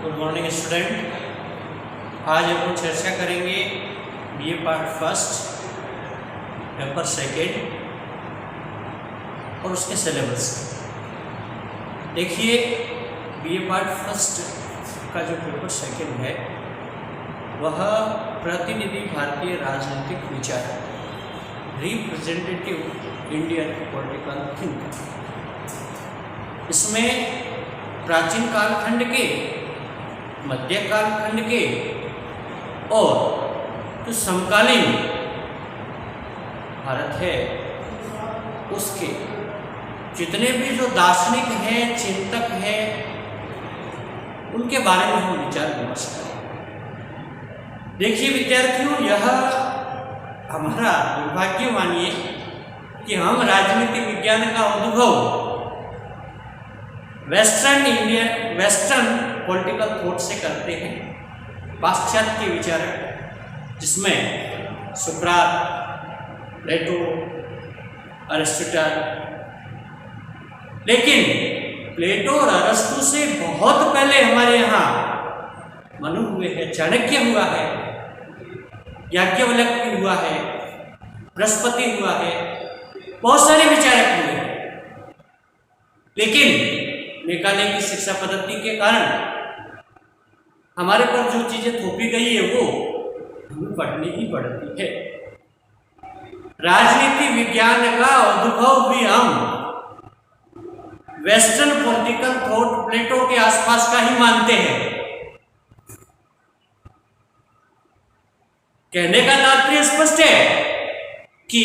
Good morning student. आज हम लोग चर्चा करेंगे BA part first paper second और उसके सिलेबस। देखिए, बीए पार्ट फर्स्ट का जो पेपर सेकेंड है वह प्रतिनिधि भारतीय राजनीतिक विचार, रिप्रेजेंटेटिव इंडियन पॉलिटिकल थिंक। इसमें प्राचीन कालखंड के, मध्य कालखंड के और जो समकालीन भारत है उसके जितने भी जो दार्शनिक हैं, चिंतक हैं, उनके बारे में हम विचार विमर्श करें। देखिए विद्यार्थियों, यह हमारा दुर्भाग्य मानिए कि हम राजनीति विज्ञान का अनुभव वेस्टर्न पॉलिटिकल थॉट से करते हैं, पाश्चात्य विचारक, जिसमें सुकरात, प्लेटो, अरिस्टोटल। लेकिन प्लेटो और अरस्तु से बहुत पहले हमारे यहाँ मनु हुए हैं, चाणक्य हुआ है, याज्ञवल्क्य हुआ है, बृहस्पति हुआ है, बहुत सारे विचारक हुए। लेकिन मेकाले की शिक्षा पद्धति के कारण हमारे पर जो चीजें थोपी गई है वो हमें पढ़नी ही पड़ती है। राजनीति विज्ञान का अनुभव भी हम वेस्टर्न पॉलिटिकल थॉट प्लेटो के आसपास का ही मानते हैं। कहने का तात्पर्य स्पष्ट है कि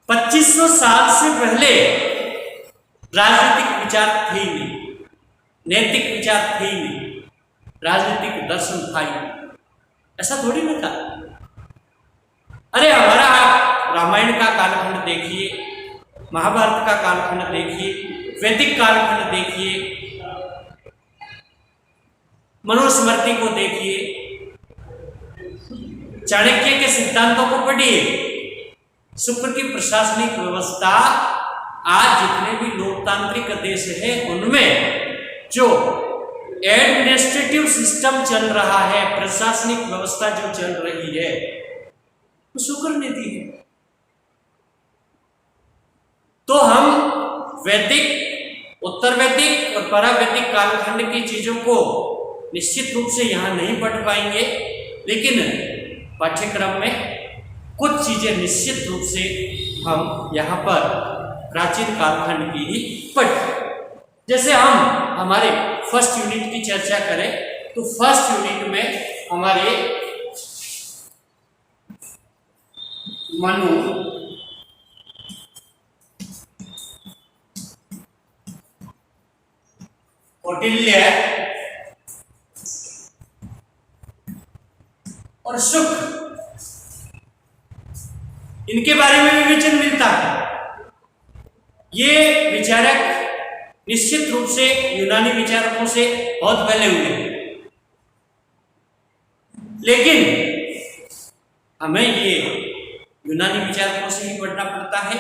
2500 साल से पहले राजनीतिक विचार थे ही नहीं, नैतिक विचार थे ही नहीं, राजनीतिक दर्शन था ही नहीं। ऐसा थोड़ी ना था। अरे हमारा आप रामायण का कालखंड देखिए, महाभारत का कालखंड देखिए, वैदिक कालखंड देखिए, मनुस्मृति को देखिए, चाणक्य के सिद्धांतों को पढ़िए। शुक्र की प्रशासनिक व्यवस्था आज जितने भी लोकतांत्रिक देश है उनमें जो एडमिनिस्ट्रेटिव सिस्टम चल रहा है, प्रशासनिक व्यवस्था जो चल रही है, वो शुक्र ने दी है। तो हम वैदिक, उत्तर वैदिक और परावैदिक कालखंड की चीजों को निश्चित रूप से यहाँ नहीं पढ़ पाएंगे, लेकिन पाठ्यक्रम में कुछ चीजें निश्चित रूप से हम यहाँ पर प्राचीन कालखंड की ही पढ़। जैसे हम हमारे फर्स्ट यूनिट की चर्चा करें तो फर्स्ट यूनिट में हमारे मनु, कौटिल्य और शुक्र, इनके बारे में भी विचन मिलता है। ये विचारक निश्चित रूप से यूनानी विचारकों से बहुत पहले हुए, लेकिन हमें ये यूनानी विचारकों से ही पढ़ना पड़ता है।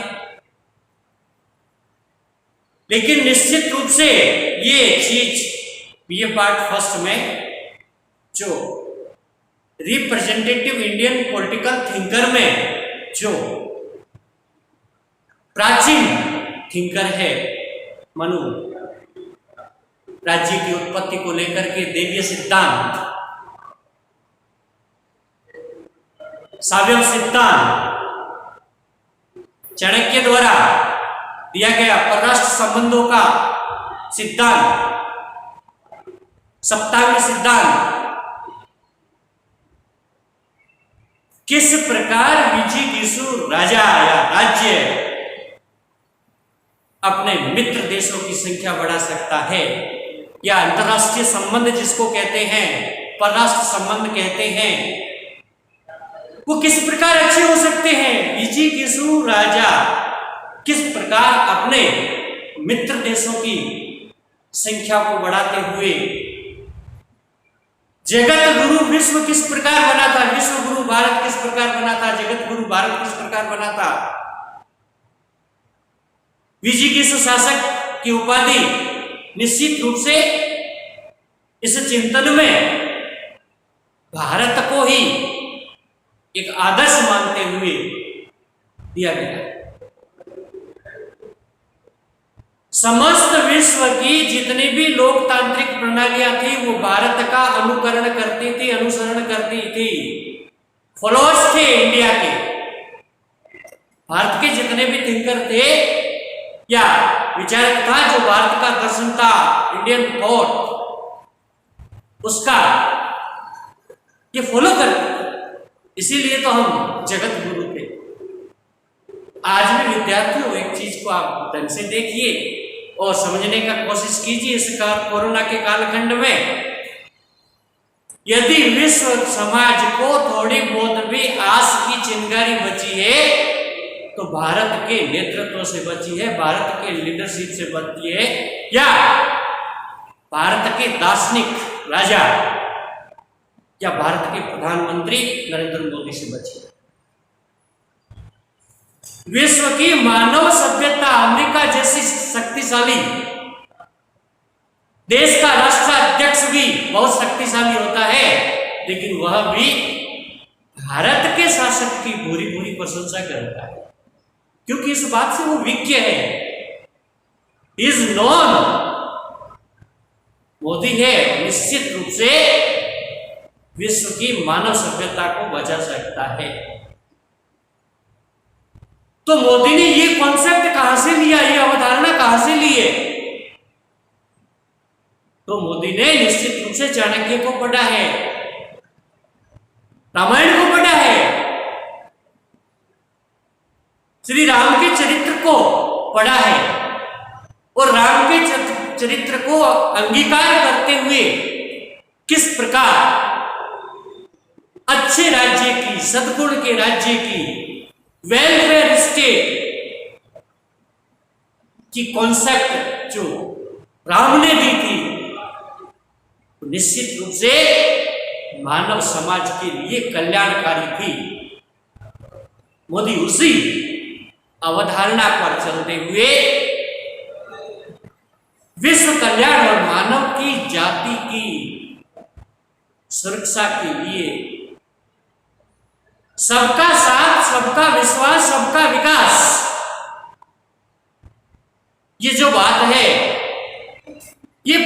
लेकिन निश्चित रूप से ये चीज बीए पार्ट फर्स्ट में जो रिप्रेजेंटेटिव इंडियन पॉलिटिकल थिंकर में जो प्राचीन थिंकर है मनु, राज्य की उत्पत्ति को लेकर के देवीय सिद्धांत, सावयव सिद्धांत, चाणक्य द्वारा दिया गया परराष्ट्र संबंधों का सिद्धांत, सप्तांग सिद्धांत, किस प्रकार विजिगीषु राजा या राज्य अपने मित्र देशों की संख्या बढ़ा सकता है, या अंतरराष्ट्रीय संबंध जिसको कहते हैं, परराष्ट्र संबंध कहते हैं, वो किस प्रकार अच्छे हो सकते हैं। विजिगीषु राजा किस प्रकार अपने मित्र देशों की संख्या को बढ़ाते हुए जगत गुरु विश्व किस प्रकार बना था, विश्व गुरु भारत किस प्रकार बना था, जगत गुरु भारत किस प्रकार बना था। विजिगीषु शासक की उपाधि निश्चित रूप से इस चिंतन में भारत को ही एक आदर्श मानते हुए दिया गया। समस्त विश्व की जितनी भी लोकतांत्रिक प्रणालियां थी वो भारत का अनुकरण करती थी, अनुसरण करती थी। फॉलोअर्स थे इंडिया के। भारत के जितने भी थिंकर थे या विचारक था, जो भारत का दर्शन था, इंडियन थॉट, उसका ये फॉलो करते। इसीलिए तो हम जगत गुरु थे। आज भी विद्यार्थियों एक चीज को आप ढंग से देखिए और समझने का कोशिश कीजिए। इस कोरोना के कालखंड में यदि विश्व समाज को थोड़ी बहुत भी आस की चिंगारी बची है तो भारत के नेतृत्व से बची है, भारत के लीडरशिप से बची है, या भारत के दार्शनिक राजा या भारत के प्रधानमंत्री नरेंद्र मोदी से बची है। विश्व की मानव सभ्यता अमेरिका जैसी शक्तिशाली देश का राष्ट्राध्यक्ष भी बहुत शक्तिशाली होता है, लेकिन वह भी भारत के शासक की बुरी बुरी प्रशंसा करता है, क्योंकि इस बात से वो विज्ञ है, इज नॉन। मोदी है, निश्चित रूप से विश्व की मानव सभ्यता को बचा सकता है। तो मोदी ने ये कॉन्सेप्ट कहां से लिया, ये अवधारणा कहां से ली है? तो मोदी ने निश्चित रूप से चाणक्य को पढ़ा है, रामायण को पढ़ा है, श्री राम के चरित्र को पढ़ा है और राम के चरित्र को अंगीकार करते हुए किस प्रकार अच्छे राज्य की, सद्गुण के राज्य की, वेलफेयर स्टेट की कॉन्सेप्ट जो राम ने दी थी, तो निश्चित रूप से मानव समाज के लिए कल्याणकारी थी। मोदी उसी अवधारणा पर चलते हुए विश्व कल्याण और मानव की जाति की सुरक्षा के लिए सबका साथ, सबका विश्वास, सबका विकास, ये जो बात है, ये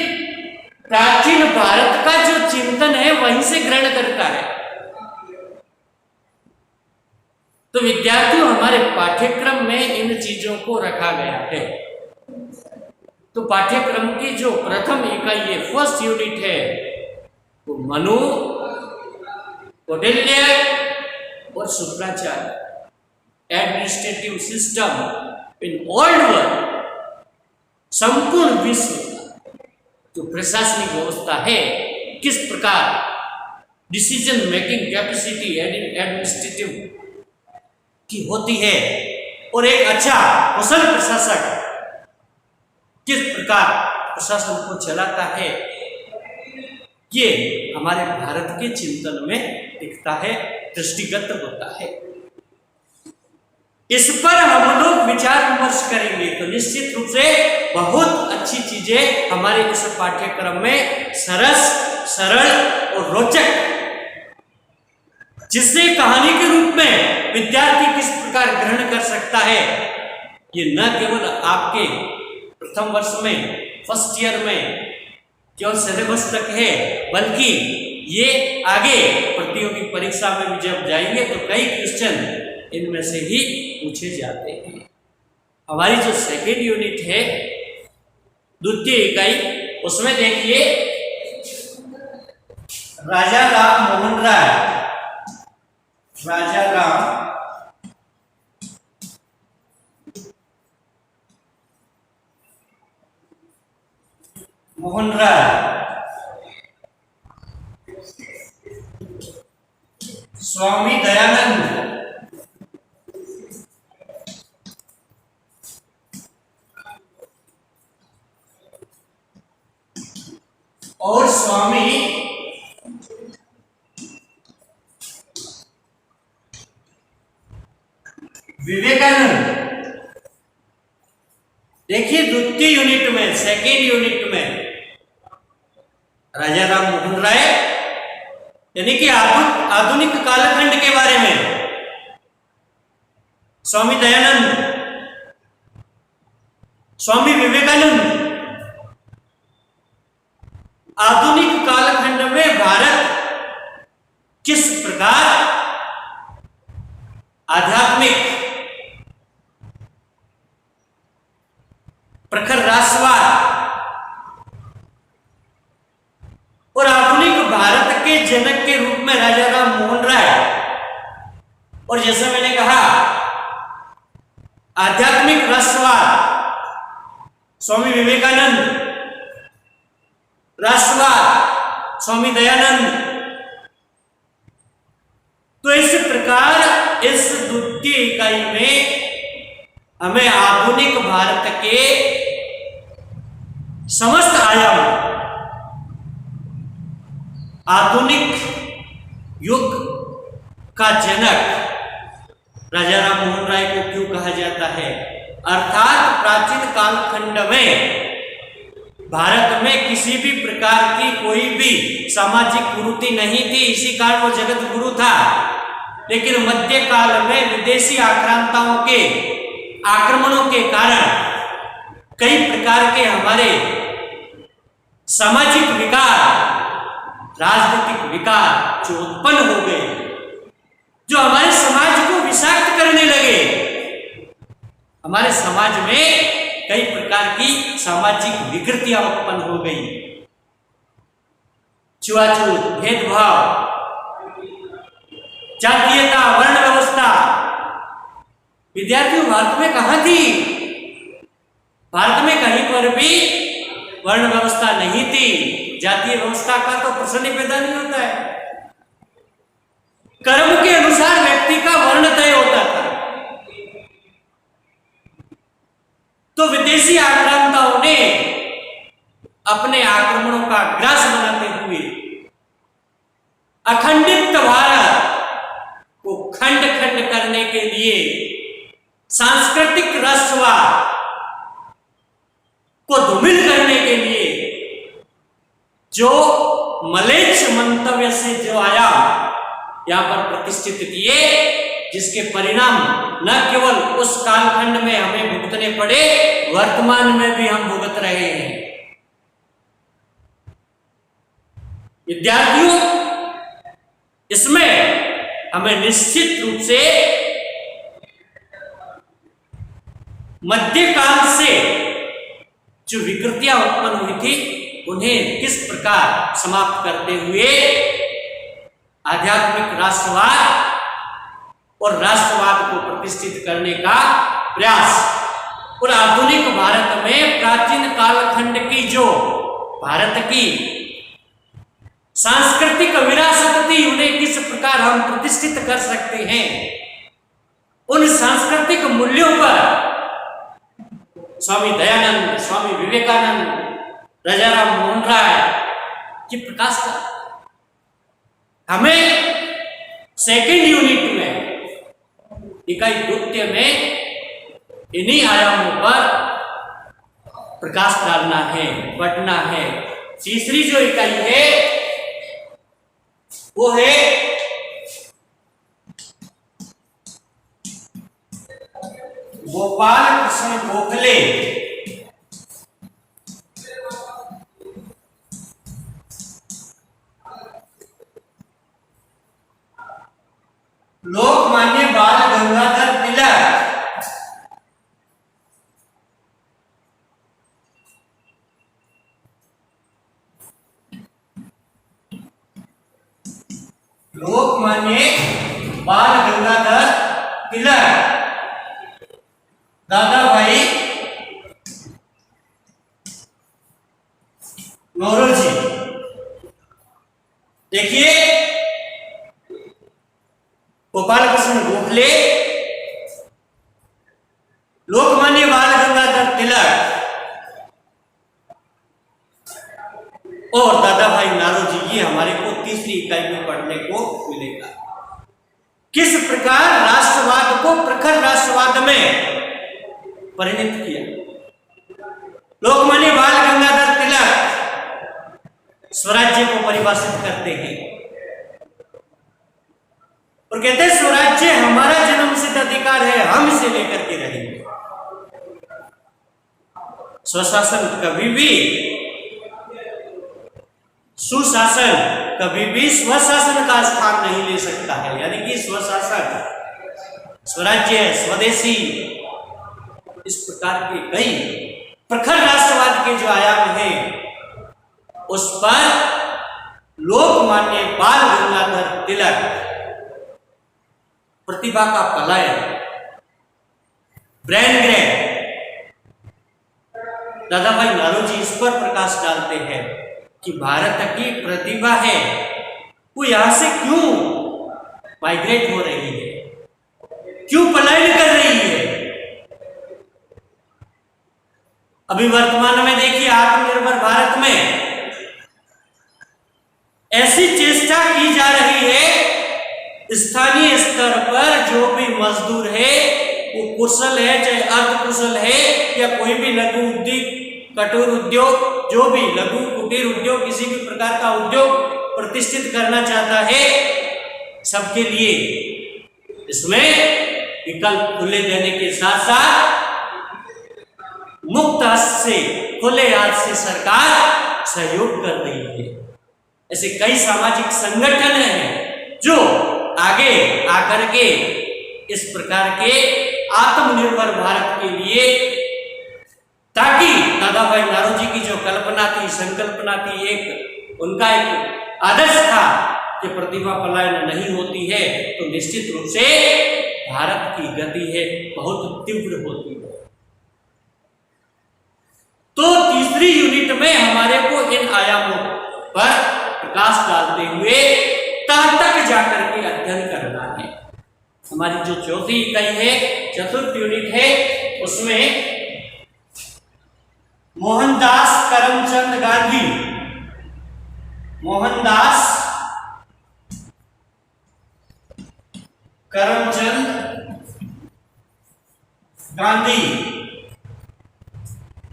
प्राचीन भारत का जो चिंतन है वहीं से ग्रहण करता है। तो विद्यार्थियों, हमारे पाठ्यक्रम में इन चीजों को रखा गया है। तो पाठ्यक्रम की जो प्रथम इकाई है, फर्स्ट यूनिट है, वो मनु, कौटिल्य और Shukracharya, administrative system in old world, संपूर्ण विश्व जो प्रशासनिक व्यवस्था है, किस प्रकार डिसीजन मेकिंग कैपेसिटी एडमिनिस्ट्रेटिव की होती है और एक अच्छा कुशल प्रशासक किस प्रकार प्रशासन को चलाता है, ये हमारे भारत के चिंतन में दिखता है, दृष्टिगत होता है। इस पर हम लोग विचार विमर्श करेंगे तो निश्चित रूप से बहुत अच्छी चीजें हमारे इस पाठ्यक्रम में सरस, सरल और रोचक, जिससे कहानी के रूप में विद्यार्थी किस प्रकार ग्रहण कर सकता है, ये न केवल आपके प्रथम वर्ष में, फर्स्ट ईयर में केवल सिलेबस तक है, बल्कि ये आगे प्रतियोगी परीक्षा में भी जब जाएंगे तो कई क्वेश्चन इनमें से ही पूछे जाते हैं। हमारी जो सेकेंड यूनिट है, द्वितीय इकाई, उसमें देखिए राजा राम मोहन राय, राजा राम मोहन राय, स्वामी दयानंद, और स्वामी विवेकानंद। देखिए द्वितीय यूनिट में, सेकेंड यूनिट में राजा राम मोहन राय, यानी कि आधुनिक कालखंड के बारे में स्वामी दयानंद, स्वामी विवेकानंद आधुनिक कालखंड में भारत किस प्रकार आध्यात्मिक प्रखर राष्ट्रवाद और आधुनिक भारत के जनक के रूप में राजा राम मोहन राय, और जैसे मैंने कहा आध्यात्मिक राष्ट्रवाद स्वामी विवेकानंद, राष्ट्रवाद स्वामी दयानंद। तो इस प्रकार इस द्वितीय इकाई में हमें आधुनिक भारत के समस्त आयाम, आधुनिक युग का जनक राजा राम मोहन राय को क्यों कहा जाता है, अर्थात प्राचीन कालखंड में भारत में किसी भी प्रकार की कोई भी सामाजिक कुरीति नहीं थी, इसी कारण वो जगत गुरु था। लेकिन मध्य काल में विदेशी आक्रांताओं के आक्रमणों के कारण कई प्रकार के हमारे सामाजिक विकार, राजनीतिक विकार जो उत्पन्न हो गए, जो हमारे समाज को विषाक्त करने लगे। हमारे समाज में कई प्रकार की सामाजिक विकृतियां उत्पन्न हो गई, छुआछूत, भेदभाव, जातीयता, वर्ण व्यवस्था। विद्यार्थियों, भारत में कहां थी? भारत में कहीं पर भी वर्ण व्यवस्था नहीं थी। जातीय व्यवस्था का तो प्रश्न ही पैदा नहीं होता है। कर्म के अनुसार व्यक्ति का वर्ण तय होता था। तो विदेशी आक्रांताओं ने अपने आक्रमणों का ग्रास बनाते हुए अखंडित भारत को खंड खंड करने के लिए सांस्कृतिक राष्ट्रवाद को धूमिल करने के लिए जो मलेच्छ मंतव्य से जो आया यहां पर प्रतिष्ठित किए, जिसके परिणाम न केवल उस कालखंड में हमें भुगतने पड़े, वर्तमान में भी हम भुगत रहे हैं। विद्यार्थियों, इसमें हमें निश्चित रूप से मध्यकाल से जो विकृतियां उत्पन्न हुई थी उन्हें किस प्रकार समाप्त करते हुए आध्यात्मिक राष्ट्रवाद और राष्ट्रवाद को प्रतिष्ठित करने का प्रयास, और आधुनिक भारत में प्राचीन कालखंड की जो भारत की सांस्कृतिक विरासत थी उन्हें किस प्रकार हम प्रतिष्ठित कर सकते हैं, उन सांस्कृतिक मूल्यों पर स्वामी दयानंद, स्वामी विवेकानंद, राजा राम मोहन राय की प्रकाश का हमें सेकेंड यूनिट में, इकाई द्वितीय में इन्हीं आयामों पर प्रकाश डालना है, पढ़ना है। तीसरी जो इकाई है वो है गोपाल कृष्ण गोखले। लोकमान्य बाल गंगाधर तिलक, लोकमान्य बाल गंगाधर तिलक, दादा भाई नौरोजी। देखिए, गोपाल कृष्ण गोखले, लोकमान्य बाल गंगाधर तिलक और दादा भाई नारोजी, ये हमारे को तीसरी इकाई में पढ़ने को मिलेगा। किस प्रकार राष्ट्रवाद को प्रखर राष्ट्रवाद में परिणत किया। लोकमान्य बाल गंगाधर तिलक स्वराज्य को परिभाषित करते हैं और कहते हैं स्वराज्य हमारा जन्मसिद्ध अधिकार है, हम इसे लेकर के रहेंगे। स्वशासन कभी भी, सुशासन कभी भी स्वशासन का स्थान नहीं ले सकता है। यानी कि स्वशासन, स्वराज्य, स्वदेशी, इस प्रकार के कई प्रखर राष्ट्रवाद के जो आयाम हैं उस पर लोकमान्य बाल गंगाधर तिलक प्रतिभा का पलायन, ब्रेन ड्रेन, दादा भाई नारोजी इस पर प्रकाश डालते हैं कि भारत की प्रतिभा है वो यहां से क्यों माइग्रेट हो रही है, क्यों पलायन कर रही है। अभी वर्तमान में देखिए आत्मनिर्भर भारत में ऐसी चेष्टा की जा रही है, स्थानीय स्तर पर जो भी मजदूर है वो कुशल है चाहे अर्ध कुशल है या कोई भी लघु उद्योग, कठोर उद्योग, जो भी लघु कुटीर उद्योग, किसी भी प्रकार का उद्योग प्रतिष्ठित करना चाहता है, सबके लिए इसमें विकल्प खुले देने के साथ साथ मुक्त हस्त से, खुले हाथ से सरकार सहयोग कर रही है। ऐसे कई सामाजिक संगठन हैं जो आगे आकर के इस प्रकार के आत्मनिर्भर भारत के लिए, ताकि दादा भाई नारोजी की जो कल्पना थी, संकल्पना थी, एक उनका एक आदर्श था कि प्रतिभा पलायन नहीं होती है तो निश्चित रूप से भारत की गति है बहुत तीव्र होती है। तो तीसरी यूनिट में हमारे को इन आयामों पर प्रकाश डालते हुए तह तक जाकर के अध्ययन करना है। हमारी जो चौथी इकाई है, चतुर्थ यूनिट है, उसमें मोहनदास करमचंद गांधी, मोहनदास करमचंद गांधी,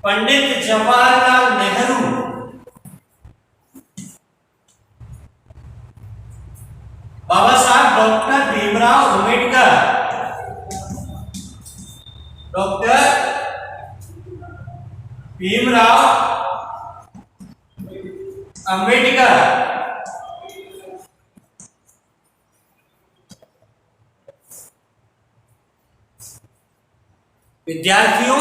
पंडित जवाहरलाल नेहरू, बाबा साहब डॉक्टर भीमराव अंबेडकर, डॉक्टर भीमराव अंबेडकर, विद्यार्थियों,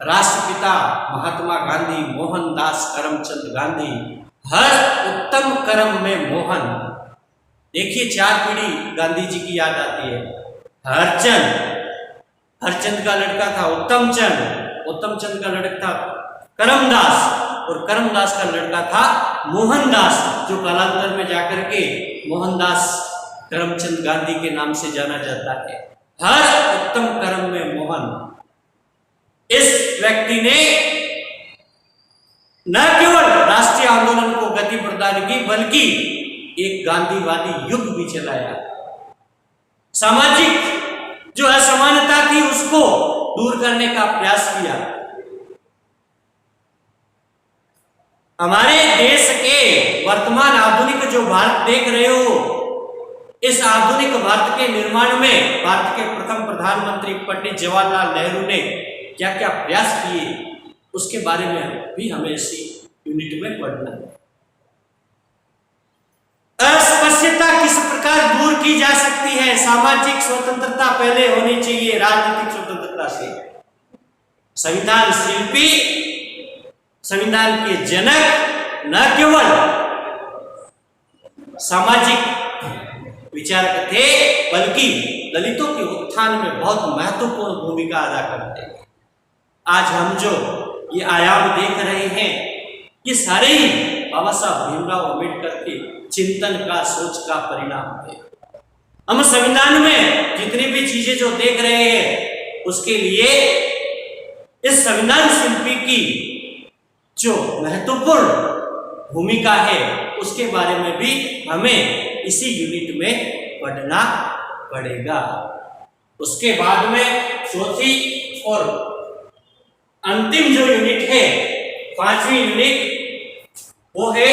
राष्ट्रपिता महात्मा गांधी, मोहनदास करमचंद गांधी, हर उत्तम कर्म में मोहन। देखिए 4 पीढ़ी गांधी जी की याद आती है। हरचंद का लड़का था उत्तमचंद का लड़का था करमदास, और करमदास का लड़का था मोहनदास, जो कालांतर में जाकर के मोहनदास करमचंद गांधी के नाम से जाना जाता है। हर उत्तम कर्म में मोहन। इस व्यक्ति ने न केवल राष्ट्रीय आंदोलन को गति प्रदान की, बल्कि एक गांधीवादी युग भी चलाया। सामाजिक जो असमानता थी उसको दूर करने का प्रयास किया। हमारे देश के वर्तमान आधुनिक जो भारत देख रहे हो, इस आधुनिक भारत के निर्माण में भारत के प्रथम प्रधानमंत्री पंडित जवाहरलाल नेहरू ने क्या क्या प्रयास किए, उसके बारे में भी हमें इसी यूनिट में पढ़ना है। अस्पृश्यता किस प्रकार दूर की जा सकती है? सामाजिक स्वतंत्रता पहले होनी चाहिए राजनीतिक स्वतंत्रता से। संविधान शिल्पी, संविधान के जनक न केवल सामाजिक विचारक थे, बल्कि दलितों के उत्थान में बहुत महत्वपूर्ण भूमिका अदा करते हैं। आज हम जो ये आयाम देख रहे हैं, ये सारे ही बाबा साहब भीमराव अंबेडकर के चिंतन का, सोच का परिणाम है। हम संविधान में जितनी भी चीजें जो देख रहे हैं, उसके लिए इस संविधान शिल्पी की जो महत्वपूर्ण भूमिका है, उसके बारे में भी हमें इसी यूनिट में पढ़ना पड़ेगा। उसके बाद में चौथी और अंतिम जो यूनिट है, 5वीं यूनिट, वो है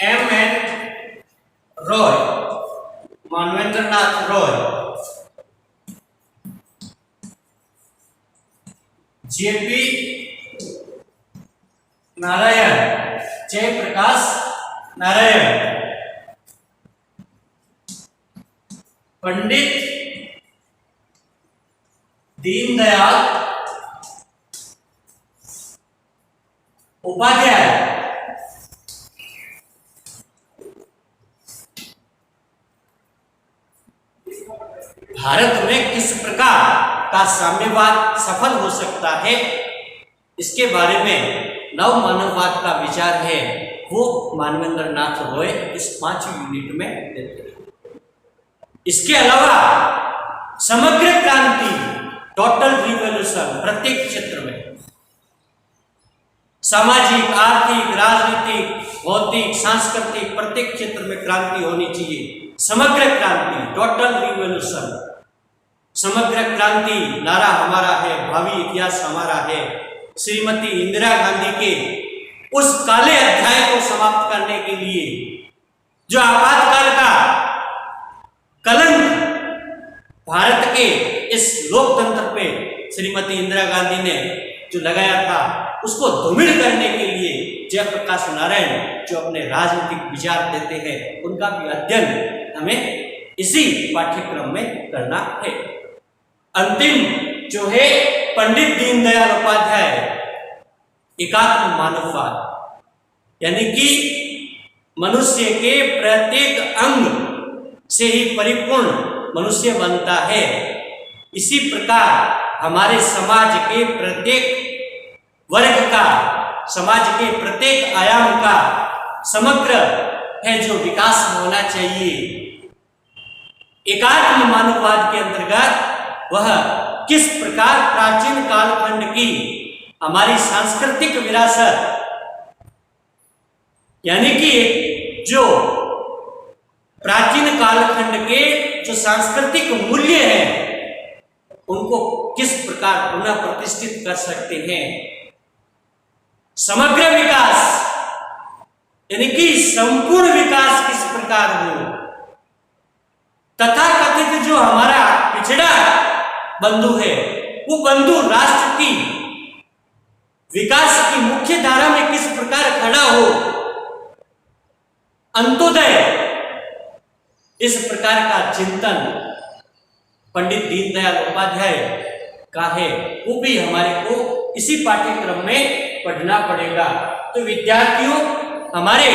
M.N. रॉय, मानवेंद्र नाथ रॉय, J.P. नारायण, जयप्रकाश नारायण, पंडित दीनदयाल उपाध्याय, भारत में किस प्रकार का साम्यवाद सफल हो सकता है, इसके बारे में नव मानववाद का विचार है, वो मानवेंद्र नाथ रॉय इस 5 यूनिट में देते हैं। इसके अलावा समग्र क्रांति, टोटल रिवॉल्यूशन, प्रत्येक क्षेत्र में सामाजिक, आर्थिक, राजनीतिक, भौतिक, सांस्कृतिक प्रत्येक क्षेत्र में क्रांति होनी चाहिए। समग्र क्रांति, टोटल रिवॉल्यूशन, समग्र क्रांति नारा हमारा है, भावी इतिहास हमारा है। श्रीमती इंदिरा गांधी के उस काले अध्याय को समाप्त करने के लिए जो आपातकाल का कलंक भारत के इस लोकतंत्र पे श्रीमती इंदिरा गांधी ने जो लगाया था, उसको धूमिल करने के लिए जयप्रकाश नारायण जो अपने राजनीतिक विचार देते हैं, उनका भी अध्ययन हमें इसी पाठ्यक्रम में करना है। अंतिम जो है पंडित दीनदयाल उपाध्याय, एकात्म मानववाद, यानी कि मनुष्य के प्रत्येक अंग से ही परिपूर्ण मनुष्य बनता है। इसी प्रकार हमारे समाज के प्रत्येक वर्ग का, समाज के प्रत्येक आयाम का समग्र है जो विकास होना चाहिए। एकात्म मानववाद के अंतर्गत वह किस प्रकार प्राचीन कालखंड की हमारी सांस्कृतिक विरासत, यानी कि जो प्राचीन कालखंड के जो सांस्कृतिक मूल्य हैं, उनको किस प्रकार पुनः प्रतिष्ठित कर सकते हैं। समग्र विकास, यानी कि संपूर्ण विकास किस प्रकार हो। तथा कथित जो हमारा पिछड़ा बंधु है, वो बंधु राष्ट्र की विकास की मुख्य धारा में किस प्रकार खड़ा हो। अंत्योदय, इस प्रकार का चिंतन पंडित दीनदयाल उपाध्याय का है, वो भी हमारे को इसी पाठ्यक्रम में पढ़ना पड़ेगा। तो विद्यार्थियों, हमारे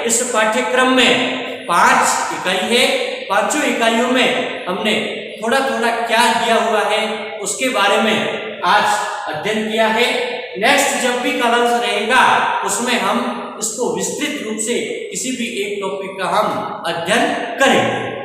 इस पाठ्यक्रम में 5 इकाई है। 5 इकाइयों में हमने थोड़ा थोड़ा क्या दिया हुआ है उसके बारे में आज अध्ययन किया है। नेक्स्ट जब भी कालांश रहेगा उसमें हम इसको विस्तृत रूप से किसी भी एक टॉपिक का हम अध्ययन करेंगे।